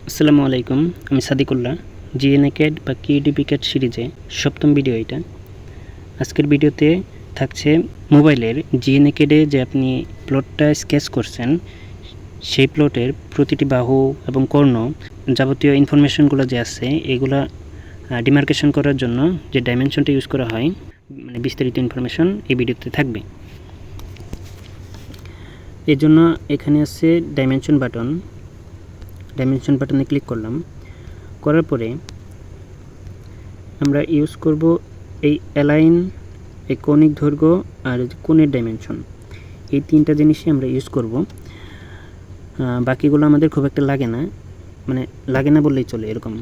আসসালামু আলাইকুম, আমি সাদিকুল্লাহ। জিএনএকেড বা কিউডিপিকেড সিরিজে সপ্তম ভিডিও এটা। আজকের ভিডিওতে থাকছে মোবাইলের জিএনএকেডে যে আপনি প্লটটা স্কেচ করছেন সেই প্লটের প্রতিটি বাহু এবং কর্ণ যাবতীয় ইনফরমেশনগুলো যে আছে এগুলা ডিমার্কেশন করার জন্য যে ডাইমেনশনটা ইউজ করা হয়, মানে বিস্তারিত ইনফরমেশন এই ভিডিওতে থাকবে। এর জন্য এখানে আছে ডাইমেনশন বাটনে ক্লিক করলাম। করার পরে আমরা ইউজ করব এই অ্যালাইন, এই কৌণিক দৈর্ঘ্য আর কোণের ডাইমেনশন, এই তিনটা জিনিসই আমরা ইউজ করব। বাকিগুলো আমাদের খুব একটা লাগে না বললেই চলে। এরকম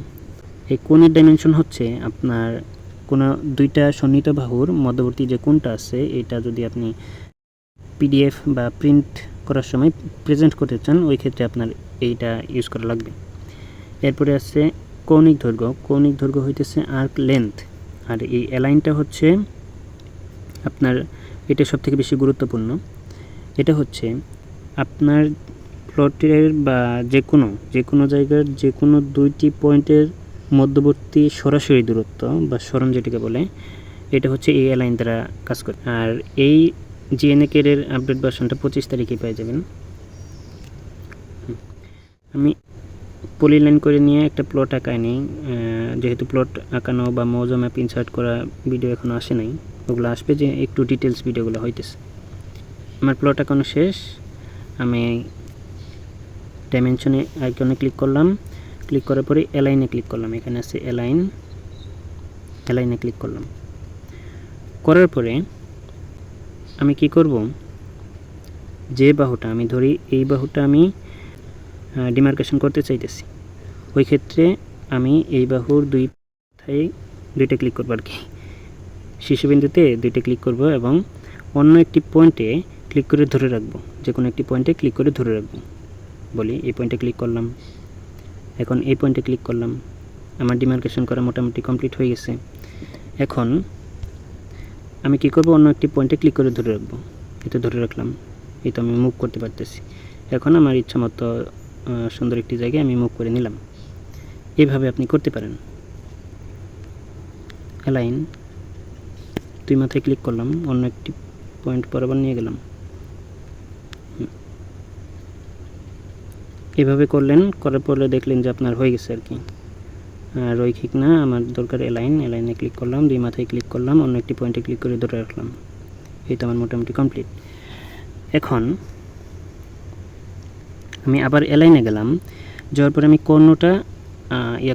এই কোণের ডাইমেনশন হচ্ছে আপনার কোনো দুইটা সন্নিহিত বাহুর মধ্যবর্তী যে কোণটা আছে, এটা যদি আপনি পিডিএফ বা প্রিন্ট করার সময় প্রেজেন্ট করতে চান, ওই ক্ষেত্রে আপনার এইটা ইউজ করা লাগবে। এরপরে আছে কৌণিক দৈর্ঘ্য হইতেছে আর্ক লেন্থ, আর এই অ্যালাইনটা হচ্ছে আপনার, এটা সবথেকে বেশি গুরুত্বপূর্ণ। এটা হচ্ছে আপনার প্লটের বা যে কোনো জায়গার যে কোনো দুইটি পয়েন্টের মধ্যবর্তী সরাসরি দূরত্ব বা সরণ যেটাকে বলে, এটা হচ্ছে এই অ্যালাইন দ্বারা কাজ করে। আর এই জিএনএকেড এর আপডেট ভার্সনটা 25 তারিখে পেয়ে যাবেন। আমি পলিলাইন করে নিয়ে একটা প্লট আঁকাই নিই, যেহেতু প্লট আঁকানো বা মৌজা ম্যাপ ইনসার্ট করা ভিডিও এখনও আসে নাই, ওগুলো আসবে যে একটু ডিটেলস ভিডিওগুলো হইতেছে। আমার প্লট আঁকানো শেষ। আমি ডাইমেনশনে আইকনে ক্লিক করলাম, ক্লিক করার পরে অ্যালাইনে ক্লিক করলাম। এখানে আছে অ্যালাইনে ক্লিক করলাম। করার পরে আমি কি করব, যে বাহুটা আমি ধরি এই বাহুটা আমি ডিমার্কেশন করতে চাইতেছি, ওই ক্ষেত্রে আমি এই বাহুর দুইটা ক্লিক করব আর কি, শীর্ষবিন্দুতে দুইটা ক্লিক করব এবং অন্য একটি পয়েন্টে ক্লিক করে ধরে রাখবো। যে কোনো একটি পয়েন্টে ক্লিক করে ধরে রাখবো। বলি এই পয়েন্টে ক্লিক করলাম, এখন এই পয়েন্টে ক্লিক করলাম। আমার ডিমার্কেশন করা মোটামুটি কমপ্লিট হয়ে গেছে। এখন আমি কি করব, অন্য একটি পয়েন্টে ক্লিক করে ধরে রাখবো। এটা ধরে রাখলাম, এই তো আমি মুভ করতে পারতেছি। এখন আমার ইচ্ছা মতো সুন্দর একটি জায়গায় আমি মুভ করে নিলাম। এইভাবে আপনি করতে পারেন। অ্যালাইন, দুই মাথায় ক্লিক করলাম, অন্য একটি পয়েন্ট বরাবর নিয়ে গেলাম। এভাবে করলেন, করার পরে দেখলেন যে আপনার হয়ে গেছে আর কি। রৈখিক না, আমার দরকার অ্যালাইনে ক্লিক করলাম, দুই মাথায় ক্লিক করলাম, অন্য একটি পয়েন্টে ক্লিক করে ধরে রাখলাম। এই তো আমার মোটামুটি কমপ্লিট। এখন আমি আবার অ্যালাইনে গেলাম, যাওয়ার পরে আমি কর্ণটা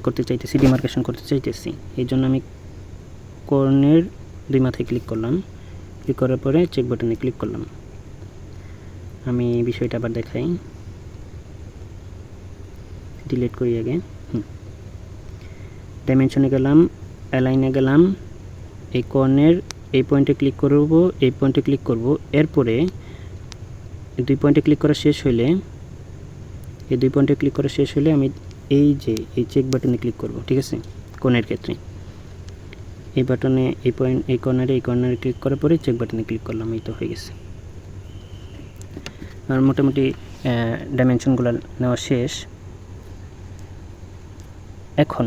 করতে চাইতেছি, ডিমার্কেশন করতে চাইতেছি। এই জন্য আমি কর্ণের দুই মাথায় ক্লিক করলাম, ক্লিক করার পরে চেক বাটনে ক্লিক করলাম। আমি বিষয়টা আবার দেখাই, ডিলিট করি আগে। ডাইমেনশনে গেলাম, অ্যালাইনে গেলাম, এই কর্ণের এই পয়েন্টে ক্লিক করব, এই পয়েন্টে ক্লিক করব। এরপরে দুই পয়েন্টে ক্লিক করা শেষ হইলে, আমি এই চেক বাটনে ক্লিক করব। ঠিক আছে, কোণের ক্ষেত্রে এই বাটনে এই কর্নারে ক্লিক করার পরে চেক বাটনে ক্লিক করলাম। এই তো হয়ে গেছে। আর মোটামুটি ডাইমেনশনগুলো নেওয়া শেষ। এখন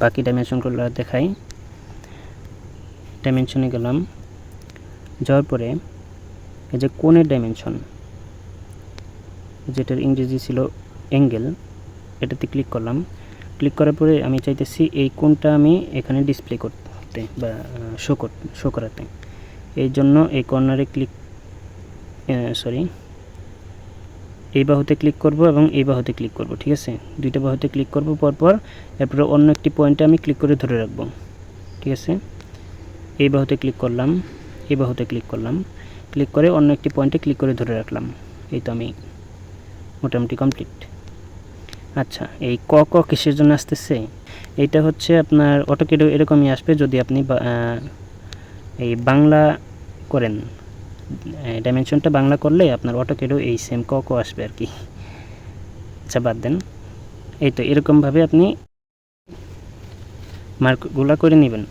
বাকি ডাইমেনশনগুলো দেখাই। ডাইমেনশনে গেলাম, যাওয়ার পরে এই যে কোণের ডাইমেনশন, যেটার ইংরেজি ছিল অ্যাঙ্গেল, এটাতে ক্লিক করলাম। ক্লিক করার পরে আমি চাইতেছি এই কোণটা আমি এখানে ডিসপ্লে করতে বা শো করাতে। এই জন্য এই কর্নারে এই বাহুতে ক্লিক করব এবং এই বাহুতে ক্লিক করব। ঠিক আছে, দুইটা বাহুতে ক্লিক করব পরপর। এরপরে অন্য একটি পয়েন্টে আমি ক্লিক করে ধরে রাখবো। ঠিক আছে, এই বাহুতে ক্লিক করলাম, এই বাহুতে ক্লিক করলাম, ক্লিক করে অন্য একটি পয়েন্টে ক্লিক করে ধরে রাখলাম। এই তো আমি মোটামুটি কমপ্লিট। আচ্ছা, এই ক কিসের জন্য আসতেছে? এইটা হচ্ছে আপনার অটোক্যাডেও এরকমই আসবে যদি আপনি এই বাংলা করেন। ডাইমেনশনটা বাংলা করলে আপনার অটোক্যাডেও এই সেম ক আসবে আর কি। আচ্ছা, বাদ দেন। এই তো এরকমভাবে আপনি মার্কগুলো করে নেবেন।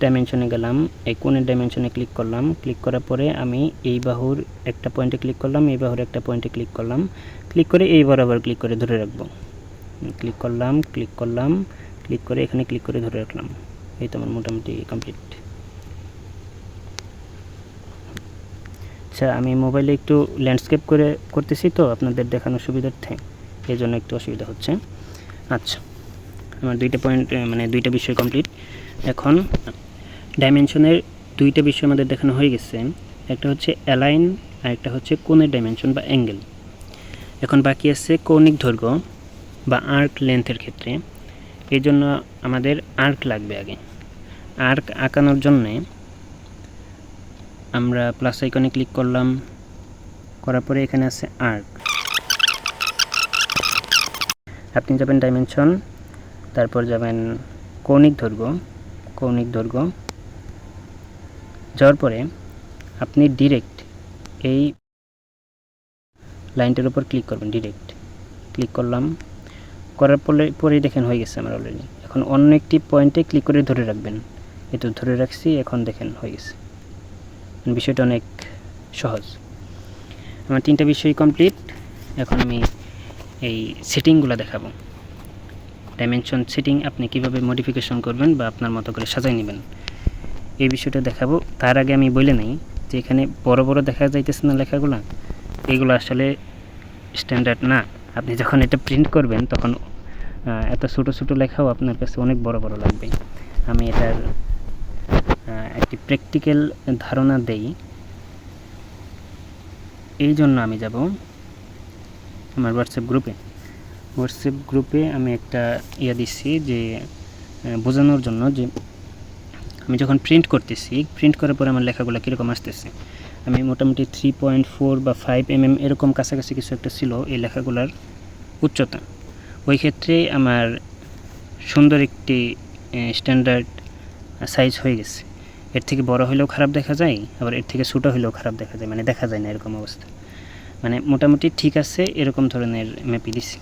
ডাইমেনশনে গেলাম, এই কোণের ডাইমেনশনে ক্লিক করলাম, ক্লিক করার পরে আমি এই বাহুর একটা পয়েন্টে ক্লিক করলাম, এই বাহুর একটা পয়েন্টে ক্লিক করলাম, ক্লিক করে এই বরাবর ক্লিক করে ধরে রাখবো। ক্লিক করলাম, ক্লিক করে এখানে ক্লিক করে ধরে রাখলাম। এই তো আমার মোটামুটি কমপ্লিট। আচ্ছা, আমি মোবাইলে একটু ল্যান্ডস্কেপ করে করতেছি তো আপনাদের দেখানোর সুবিধার্থে, এই জন্য একটু অসুবিধা হচ্ছে। আচ্ছা, আমার দুইটা বিষয় কমপ্লিট। এখন ডাইমেনশনের দুইটা বিষয় আমাদের দেখানো হয়ে গেছে, একটা হচ্ছে অ্যালাইন আর একটা হচ্ছে কোণের ডাইমেনশন বা অ্যাঙ্গেল। এখন বাকি আছে কৌণিক দৈর্ঘ্য বা আর্ক লেন্থের ক্ষেত্রে। এই জন্য আমাদের আর্ক লাগবে আগে। আর্ক আঁকানোর জন্যে আমরা প্লাস আইকনে ক্লিক করলাম, করার পরে এখানে আছে আর্ক। আপনি যাবেন ডাইমেনশন, তারপর যাবেন কৌণিক দৈর্ঘ্য, যাওয়ার পরে আপনি ডিরেক্ট এই লাইনটার উপর ক্লিক করবেন। ডিরেক্ট ক্লিক করলাম, করার পরেই দেখেন হয়ে গেছে আমার অলরেডি। এখন অন্য একটি পয়েন্টে ক্লিক করে ধরে রাখবেন। এই তো ধরে রাখছি, এখন দেখেন হয়ে গেছে। বিষয়টা অনেক সহজ। আমার তিনটা বিষয় কমপ্লিট। এখন আমি এই সেটিংগুলো দেখাবো। ডাইমেনশন সেটিং আপনি কিভাবে মডিফিকেশন করবেন বা আপনার মতো করে সাজায় নেবেন, এই বিষয়টা দেখাবো। তার আগে আমি বলে নেই যে এখানে বড় বড় দেখা যাইতেছে না লেখাগুলো, এগুলো আসলে স্ট্যান্ডার্ড না। আপনি যখন এটা প্রিন্ট করবেন তখন এত ছোটো ছোটো লেখাও আপনার কাছে অনেক বড় বড় লাগবে। আমি এটার একটি প্র্যাকটিক্যাল ধারণা দেই, এই জন্য আমি যাব আমার হোয়াটসঅ্যাপ গ্রুপে আমি একটা দিচ্ছি যে বোঝানোর জন্য যে আমি যখন প্রিন্ট করতেছি, প্রিন্ট করার পরে আমার লেখাগুলো কীরকম আসতেছে। আমি মোটামুটি 3.4 বা 5 mm এরকম কাছাকাছি কিছু একটা ছিল এই লেখাগুলোর উচ্চতা। ওই ক্ষেত্রে আমার সুন্দর একটি স্ট্যান্ডার্ড সাইজ হয়ে গেছে। এর থেকে বড় হলেও খারাপ দেখা যায়, আবার এর থেকে ছোটো হলেও খারাপ দেখা যায়, মানে দেখা যায় না এরকম অবস্থা। মানে মোটামুটি ঠিক আছে, এরকম ধরনের ম্যাপই দিছি।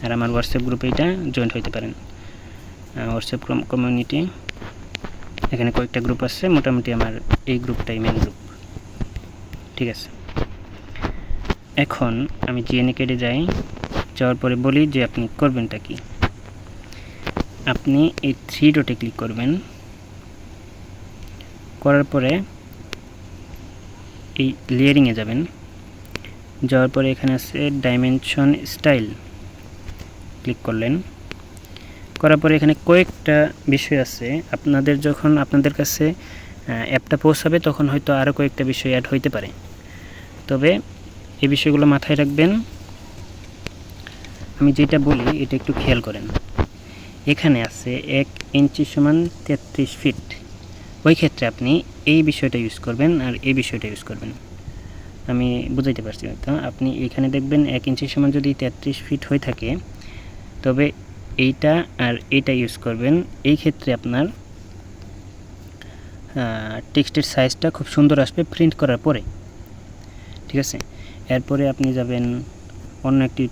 আর আমার হোয়াটসঅ্যাপ গ্রুপে এটা জয়েন্ট হইতে পারেন। হোয়াটসঅ্যাপ কমিউনিটি, এখানে কয়েকটা গ্রুপ আছে, মোটামুটি আমার এই গ্রুপটাই মেন গ্রুপ। ঠিক আছে, এখন আমি জিএনএ কেটে যাওয়ার পরে বলি যে আপনি করবেনটা কি। আপনি এই 3 ডটে ক্লিক করবেন, করার পরে এই লেয়ারিংয়ে যাওয়ার পরে এখানে আছে ডাইমেনশন স্টাইল, ক্লিক করলেন। করার পরে এখানে কয়েকটা বিষয় আছে, যখন আপনাদের কাছে অ্যাপটা পৌঁছাবে তখন হয়তো আরও কয়েকটা বিষয় অ্যাড হইতে পারে, তবে এই বিষয়গুলো মাথায় রাখবেন। আমি যেটা বলি এটা একটু খেয়াল করেন। এখানে আছে 1 ইঞ্চি সমান 33 ফিট। ওই ক্ষেত্রে আপনি এই বিষয়টা ইউজ করবেন আর এই বিষয়টা ইউজ করবেন। আমি বুঝাইতে পারছি হয়তো। আপনি এখানে দেখবেন 1 ইঞ্চি সমান যদি 33 ফিট হয়ে থাকে, তবে এইটা আর এইটা ইউজ করবেন। এই ক্ষেত্রে আপনার টেক্সটের সাইজটা খুব সুন্দর আসবে প্রিন্ট করার পরে। ঠিক আছে, এরপরে আপনি যাবেন অন্য একটি,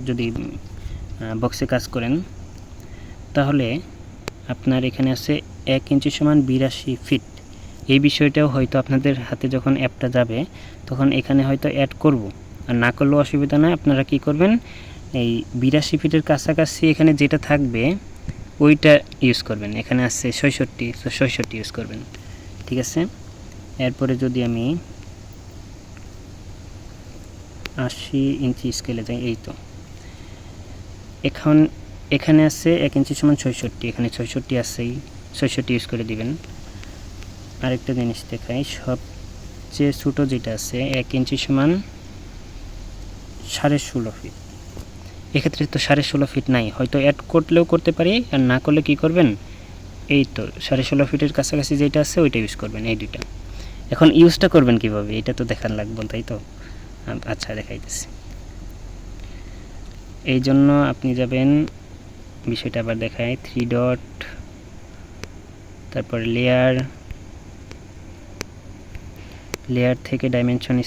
যদি বক্সে কাজ করেন তাহলে আপনার এখানে আছে 1 ইঞ্চি সমান 82 ফিট। এই বিষয়টাও হয়তো আপনাদের হাতে যখন অ্যাপটা যাবে তখন এখানে হয়তো অ্যাড করব, আর না করলেও অসুবিধা নয়। আপনারা কি করবেন, এই 82 ফিটের কাছাকাছি এখানে যেটা থাকবে ওইটা ইউজ করবেন। এখানে আছে 66 ইউজ করবেন। ঠিক আছে, এরপরে যদি আমি 80 ইঞ্চি স্কেলে যাই, এই তো এখন এখানে আছে 1 ইঞ্চি সমান 66, এখানে 66 আছেই, 66 ইউজ করে দিবেন। আরেকটা জিনিস দেখাই, সবচেয়ে ছোটো যেটা আছে 1 ইঞ্চি সমান 16.5 ফিট। এক্ষেত্রে তো 16.5 ফিট নাই, হয়তো অ্যাড করলেও করতে পারি, আর না করলে কি করবেন, এই তো 16.5 ফিটের কাছাকাছি যেটা আছে ওইটা ইউজ করবেন, এই দুইটা। এখন ইউজটা করবেন কিভাবে এটা তো দেখান লাগবে, তাই তো? আচ্ছা, দেখাইতেছি। এই জন্য আপনি যাবেন, বিষয়টা আবার দেখায়, 3 ডট, তারপর লেয়ার থেকে ডাইমেনশন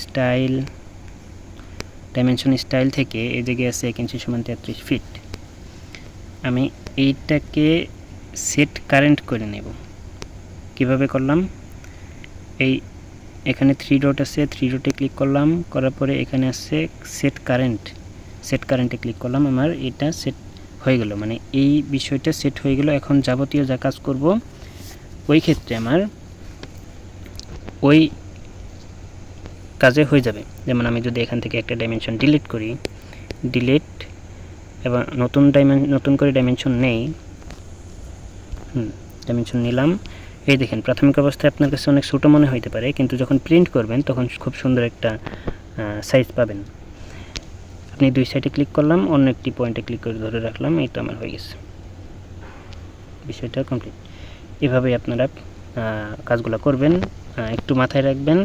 স্টাইল থেকে এই জায়গায় আছে 1 ইঞ্চি সমান 33 ফিট। আমি এইটাকে সেট কারেন্ট করে নেব। কিভাবে করলাম, এখানে 3 ডট আছে, 3 ডটে ক্লিক করলাম, করার পরে এখানে আছে সেট কারেন্টে ক্লিক করলাম। আমার এটা সেট হয়ে গেল, মানে এই বিষয়টা সেট হয়ে গেল। এখন যাবতীয় যা কাজ করব ওই ক্ষেত্রে আমার ওই কাজে হয়ে যাবে। যেমন আমি যদি এখান থেকে একটা ডাইমেনশন ডিলিট করি, ডিলিট এবং নতুন করে ডাইমেনশন নেই, ডাইমেনশন নিলাম। এই দেখেন প্রাথমিক অবস্থায় আপনার কাছে অনেক ছোটো মনে হইতে পারে, কিন্তু যখন প্রিন্ট করবেন তখন খুব সুন্দর একটা সাইজ পাবেন। আপনি দুই সাইডে ক্লিক করলাম, অন্য একটি পয়েন্টে ক্লিক করে ধরে রাখলাম, এই তো আমার হয়ে গেছে, বিষয়টা কমপ্লিট। এভাবেই আপনারা কাজগুলো করবেন। একটু মাথায় রাখবেন,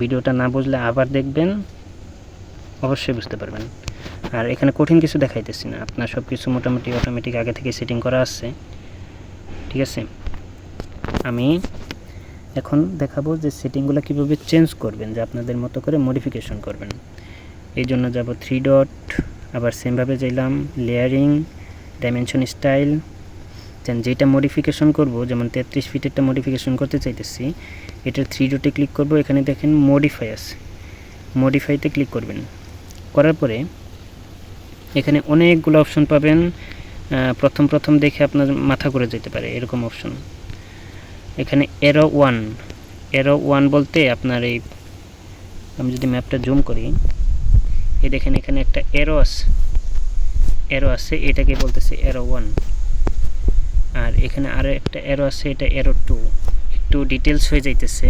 ভিডিওটা না বুঝলে আবার দেখবেন, অবশ্যই বুঝতে পারবেন। আর এখানে কঠিন কিছু দেখাইতেছি না, আপনার সব কিছু মোটামুটি অটোমেটিক আগে থেকে সেটিং করা আছে, ঠিক আছে। আমি এখন দেখাবো যে সেটিংগুলো কীভাবে চেঞ্জ করবেন, যে আপনাদের মতো করে মডিফিকেশন করবেন। এই জন্য যাব 3 ডট, আবার সেমভাবে যাইলাম লেয়ারিং, ডাইমেনশন স্টাইল, যেটা মডিফিকেশন করব, যেমন 33 ফিটেরটা মডিফিকেশন করতে চাইতেছি, এটার 3 ডটে ক্লিক করব। এখানে দেখেন মডিফাই আছে, মডিফাইতে ক্লিক করবেন। করার পরে এখানে অনেকগুলো অপশন পাবেন। প্রথম দেখে আপনার মাথা ঘুরে যেতে পারে এরকম অপশন। এখানে এরো ওয়ান বলতে আপনার এই, আমি যদি ম্যাপটা জুম করি, এই দেখেন এখানে একটা এরো আছে, এটাকে বলতেছে এরো 1। আর এখানে আরও একটা এরো আছে, এটা এরো 2। একটু ডিটেলস হয়ে যাইতেছে,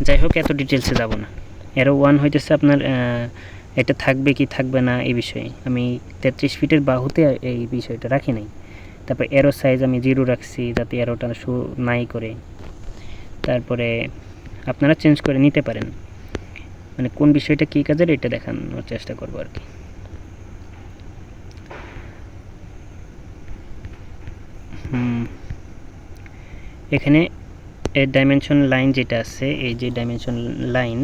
যাই হোক এত ডিটেলসে যাব না। এরো 1 হইতেছে আপনার এটা থাকবে কি থাকবে না এই বিষয়ে। আমি 33 ফিটের বাহুতে এই বিষয়টা রাখি নাই। তারপর এরো সাইজ আমি 0 রাখছি, যাতে এরোটা শো নাই করে। তারপরে আপনারা চেঞ্জ করে নিতে পারেন, মানে কোন বিষয়টা কী কাজের এটা দেখানোর চেষ্টা করবো আর কি। এখানে এই ডাইমেনশন লাইন যেটা আছে, এই যে ডাইমেনশন লাইন,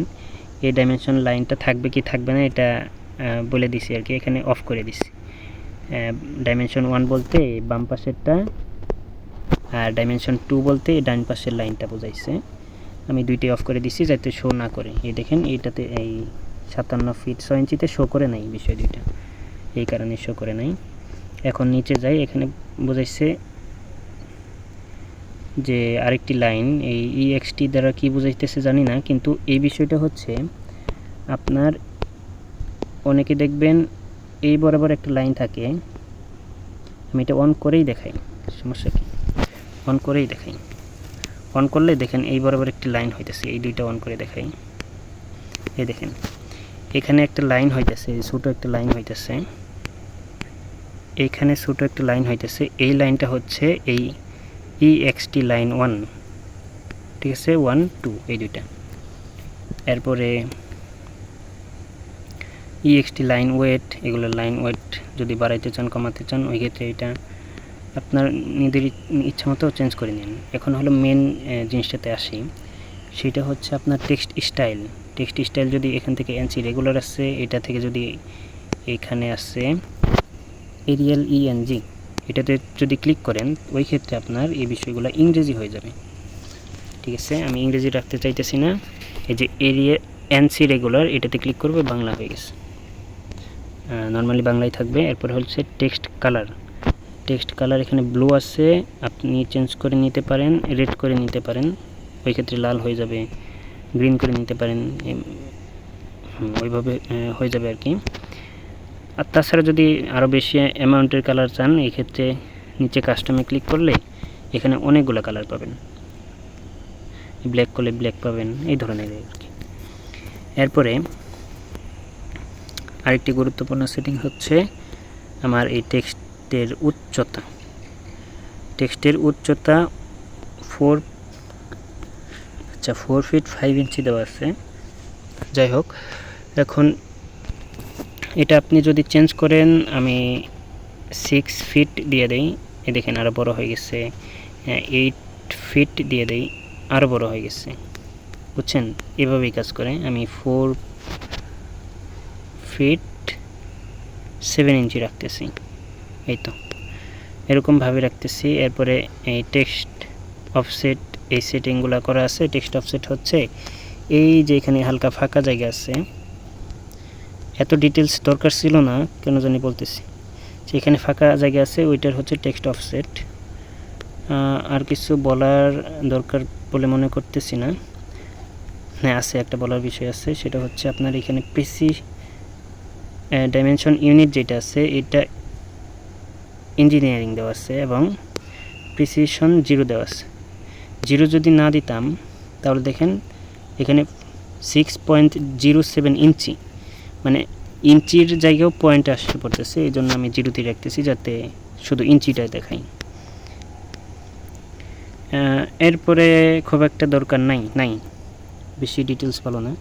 এই ডাইমেনশন লাইনটা থাকবে কি থাকবে না এটা বলে দিছি আর কি, এখানে অফ করে দিছি। ডাইমেনশন 1 বলতে বাম পাশেরটা, আর ডাইমেনশন 2 বলতে ডান পাশের লাইনটা বোঝাইছে। আমি দুইটাই অফ করে দিছি যাতে শো না করে। এই দেখেন এইটাতে এই 57 ফিট 6 ইঞ্চিতে শো করে নাই বিষয় দুইটা, এই কারণে শো করে নাই। এখন নিচে যাই, এখানে বোঝাইছে যে আরেকটি লাইন, এই ইএক্সটি দ্বারা কি বোঝাইতেছে জানি না, কিন্তু এই বিষয়টা হচ্ছে আপনার অনেকে দেখবেন এই বরাবর একটা লাইন থাকে। আমি এটা অন করেই দেখাই, সমস্যা কি, অন করেই দেখাই। অন করলে দেখেন এই বরাবর একটি লাইন হইতেছে, এই দুইটা অন করে দেখাই। এই দেখেন এখানে একটা লাইন হইতেছে, ছোটো একটা লাইন হইতেছে, এইখানে ছোটো একটা লাইন হইতেছে। এই লাইনটা হচ্ছে এই ইএক্সটি লাইন 1, ঠিক আছে, 1 2 এই দুইটা। এরপরে ইএক্সটি লাইন ওয়েট, এগুলো লাইন ওয়েট যদি বাড়াইতে চান কমাতে চান ওই ক্ষেত্রে এটা আপনার নিজের ইচ্ছা মতো চেঞ্জ করে নিন। এখন হলো মেন জিনিসটাতে আসি, সেটা হচ্ছে আপনার টেক্সট স্টাইল। যদি এখান থেকে এনসি রেগুলার আসছে, এটা থেকে যদি এখানে আসছে এরিয়াল ইএনজি, এটাতে যদি ক্লিক করেন ওই ক্ষেত্রে আপনার এই বিষয়গুলো ইংরেজি হয়ে যাবে, ঠিক আছে। আমি ইংরেজি রাখতে চাইতেছি না, এই যে এরিয়া এনসি রেগুলার এটাতে ক্লিক করবে, বাংলা হয়ে গেছে, নর্মালি বাংলায় থাকবে। এরপর হচ্ছে টেক্সট কালার এখানে ব্লু আছে, আপনি চেঞ্জ করে নিতে পারেন, রেড করে নিতে পারেন, ওই ক্ষেত্রে লাল হয়ে যাবে, গ্রিন করে নিতে পারেন, ওইভাবে হয়ে যাবে আর কি। আর তাছাড়া যদি আরও বেশি অ্যামাউন্টের কালার চান, এই ক্ষেত্রে নিচে কাস্টমে ক্লিক করলে এখানে অনেকগুলো কালার পাবেন, ব্ল্যাক করলে ব্ল্যাক পাবেন, এই ধরনের আর কি। এরপরে আরেকটি গুরুত্বপূর্ণ সেটিং হচ্ছে আমার এই টেক্সটের উচ্চতা 4 ফিট 5 ইঞ্চি দেওয়া আছে। যাই হোক, এখন এটা আপনি যদি চেঞ্জ করেন, আমি 6 ফিট দিয়ে দেই, এই দেখেন আরও বড় হয়ে গেছে। 8 ফিট দিয়ে দেই, আরও বড় হয়ে গেছে, বুঝছেন, এভাবেই কাজ করে। আমি 4 ফিট 7 ইঞ্চি রাখতেছি, এই তো এরকমভাবে রাখতেছি। এরপরে এই টেক্সট অফসেট, এই সেটিংগুলো করা আছে। টেক্সট অফসেট হচ্ছে এই যে এখানে হালকা ফাঁকা জায়গা আছে, এত ডিটেলস দরকার ছিল না, কেন জানি বলতেছি, যেখানে ফাঁকা জায়গা আছে ওইটার হচ্ছে টেক্সট অফসেট। আর কিছু বলার দরকার বলে মনে করতেছি না। হ্যাঁ, আছে, একটা বলার বিষয় আছে, সেটা হচ্ছে আপনার এখানে ডাইমেনশন ইউনিট যেটা আছে এটা ইঞ্জিনিয়ারিং দেওয়া আছে এবং প্রিসিশন 0 দেওয়া আছে। 0 যদি না দিতাম তাহলে দেখেন এখানে 6.07 ইঞ্চি, মানে ইঞ্চির জায়গাও পয়েন্ট আসতে পড়তেছে, এই জন্য আমি 0 দিয়ে রাখতেছি যাতে শুধু ইঞ্চিটাই দেখাই। এরপরে খুব একটা দরকার নাই, বেশি ডিটেলস ভালো না।